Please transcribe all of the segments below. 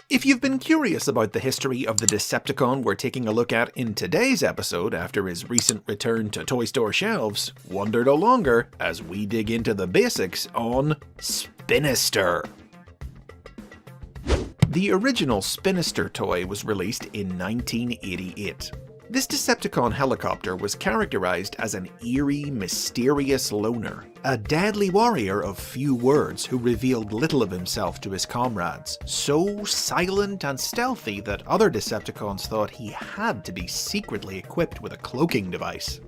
If you've been curious about the history of the Decepticon we're taking a look at in today's episode after his recent return to toy store shelves, wonder no longer as we dig into the basics on Spinister. The original Spinister toy was released in 1988. This Decepticon helicopter was characterized as an eerie, mysterious loner, a deadly warrior of few words who revealed little of himself to his comrades, so silent and stealthy that other Decepticons thought he had to be secretly equipped with a cloaking device.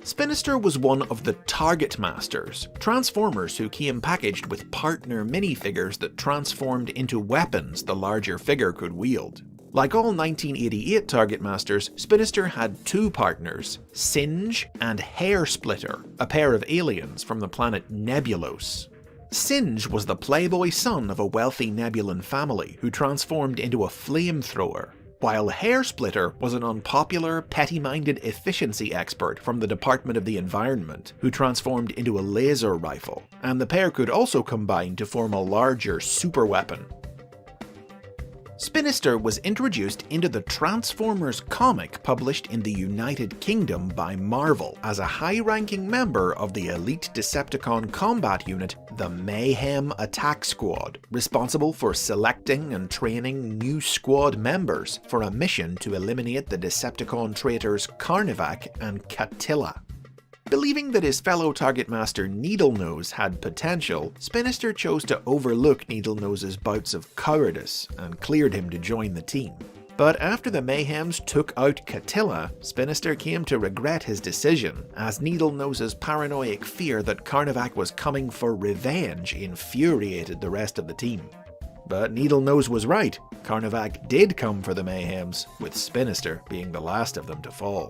Spinister was one of the Target Masters, Transformers who came packaged with partner minifigures that transformed into weapons the larger figure could wield. Like all 1988 Target Masters, Spinister had two partners, Singe and Hair Splitter, a pair of aliens from the planet Nebulos. Singe was the playboy son of a wealthy Nebulan family who transformed into a flamethrower, while Hair Splitter was an unpopular, petty-minded efficiency expert from the Department of the Environment who transformed into a laser rifle, and the pair could also combine to form a larger superweapon. Spinister was introduced into the Transformers comic published in the United Kingdom by Marvel as a high-ranking member of the elite Decepticon combat unit, the Mayhem Attack Squad, responsible for selecting and training new squad members for a mission to eliminate the Decepticon traitors Carnivac and Catilla. Believing that his fellow Target Master Needlenose had potential, Spinister chose to overlook Needlenose's bouts of cowardice and cleared him to join the team. But after the Mayhems took out Catilla, Spinister came to regret his decision, as Needlenose's paranoid fear that Carnivac was coming for revenge infuriated the rest of the team. But Needlenose was right, Carnivac did come for the Mayhems, with Spinister being the last of them to fall.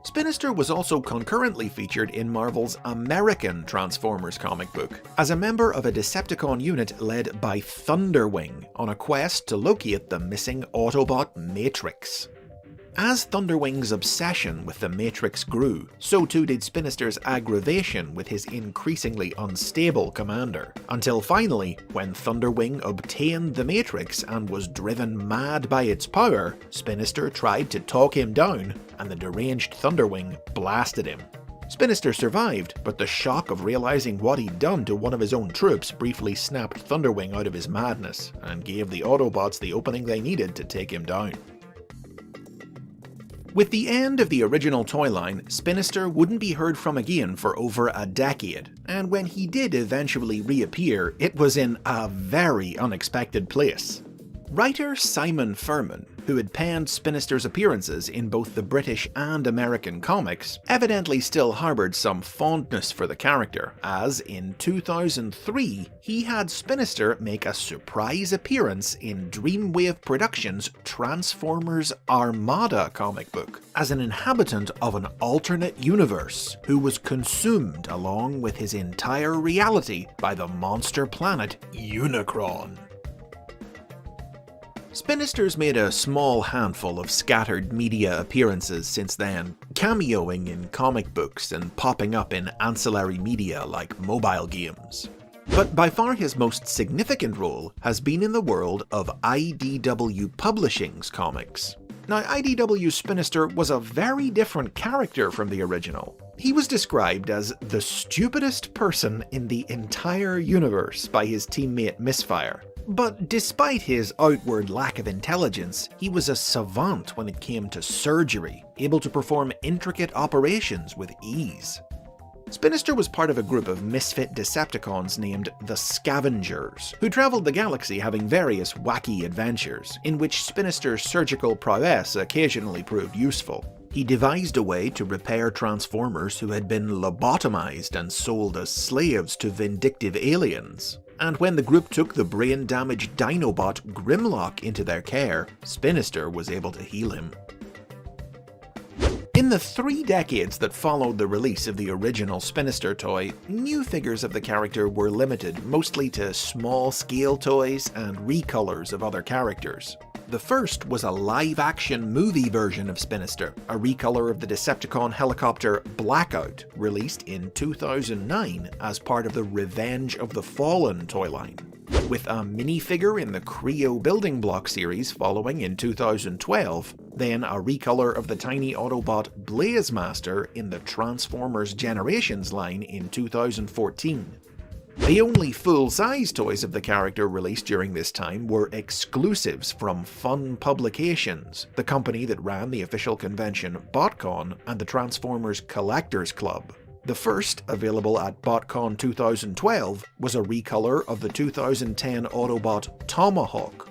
Spinister was also concurrently featured in Marvel's American Transformers comic book, as a member of a Decepticon unit led by Thunderwing on a quest to locate the missing Autobot Matrix. As Thunderwing's obsession with the Matrix grew, so too did Spinister's aggravation with his increasingly unstable commander, until finally, when Thunderwing obtained the Matrix and was driven mad by its power, Spinister tried to talk him down, and the deranged Thunderwing blasted him. Spinister survived, but the shock of realizing what he'd done to one of his own troops briefly snapped Thunderwing out of his madness, and gave the Autobots the opening they needed to take him down. With the end of the original toy line, Spinister wouldn't be heard from again for over a decade, and when he did eventually reappear, it was in a very unexpected place. Writer Simon Furman, who had penned Spinister's appearances in both the British and American comics, evidently still harboured some fondness for the character, as in 2003 he had Spinister make a surprise appearance in Dreamwave Productions' Transformers Armada comic book, as an inhabitant of an alternate universe who was consumed along with his entire reality by the monster planet Unicron. Spinister's made a small handful of scattered media appearances since then, cameoing in comic books and popping up in ancillary media like mobile games. But by far his most significant role has been in the world of IDW Publishing's comics. Now, IDW's Spinister was a very different character from the original. He was described as the stupidest person in the entire universe by his teammate Misfire. But despite his outward lack of intelligence, he was a savant when it came to surgery, able to perform intricate operations with ease. Spinister was part of a group of misfit Decepticons named the Scavengers, who travelled the galaxy having various wacky adventures, in which Spinister's surgical prowess occasionally proved useful. He devised a way to repair Transformers who had been lobotomized and sold as slaves to vindictive aliens. And when the group took the brain-damaged Dinobot Grimlock into their care, Spinister was able to heal him. In the 3 decades that followed the release of the original Spinister toy, new figures of the character were limited mostly to small-scale toys and recolors of other characters. The first was a live-action movie version of Spinister, a recolor of the Decepticon helicopter Blackout, released in 2009 as part of the Revenge of the Fallen toy line. with a minifigure in the Creo building block series following in 2012, then a recolor of the tiny Autobot Blazemaster in the Transformers Generations line in 2014. The only full-size toys of the character released during this time were exclusives from Fun Publications, the company that ran the official convention BotCon and the Transformers Collectors Club. The first, available at BotCon 2012, was a recolor of the 2010 Autobot Tomahawk,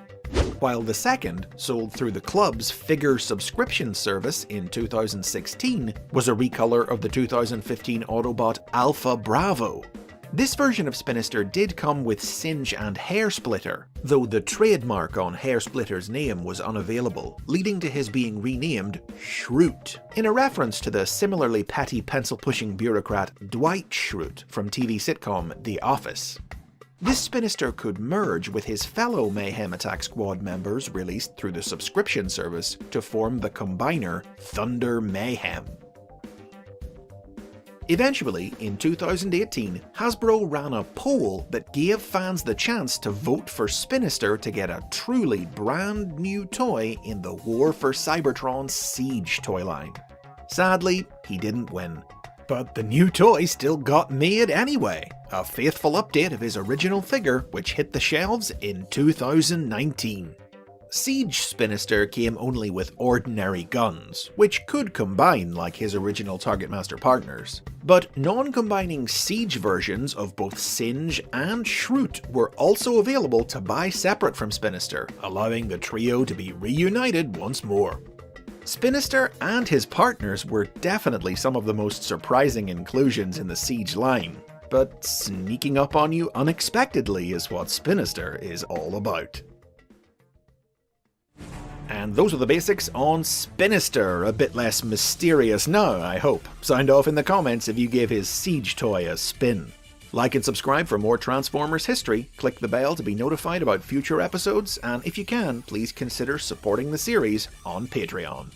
while the second, sold through the club's figure subscription service in 2016, was a recolor of the 2015 Autobot Alpha Bravo. This version of Spinister did come with Singe and Hair Splitter, though the trademark on Hair Splitter's name was unavailable, leading to his being renamed Schrute, in a reference to the similarly petty pencil-pushing bureaucrat Dwight Schrute from TV sitcom The Office. This Spinister could merge with his fellow Mayhem Attack Squad members released through the subscription service to form the combiner Thunder Mayhem. Eventually, in 2018, Hasbro ran a poll that gave fans the chance to vote for Spinister to get a truly brand new toy in the War for Cybertron Siege toy line. Sadly, he didn't win. But the new toy still got made anyway, a faithful update of his original figure which hit the shelves in 2019. Siege Spinister came only with ordinary guns, which could combine like his original Target Master partners. But non-combining Siege versions of both Singe and Schrute were also available to buy separate from Spinister, allowing the trio to be reunited once more. Spinister and his partners were definitely some of the most surprising inclusions in the Siege line, but sneaking up on you unexpectedly is what Spinister is all about. And those are the basics on Spinister, a bit less mysterious now, I hope. Sound off in the comments if you gave his Siege toy a spin. Like and subscribe for more Transformers history, click the bell to be notified about future episodes, and if you can, please consider supporting the series on Patreon.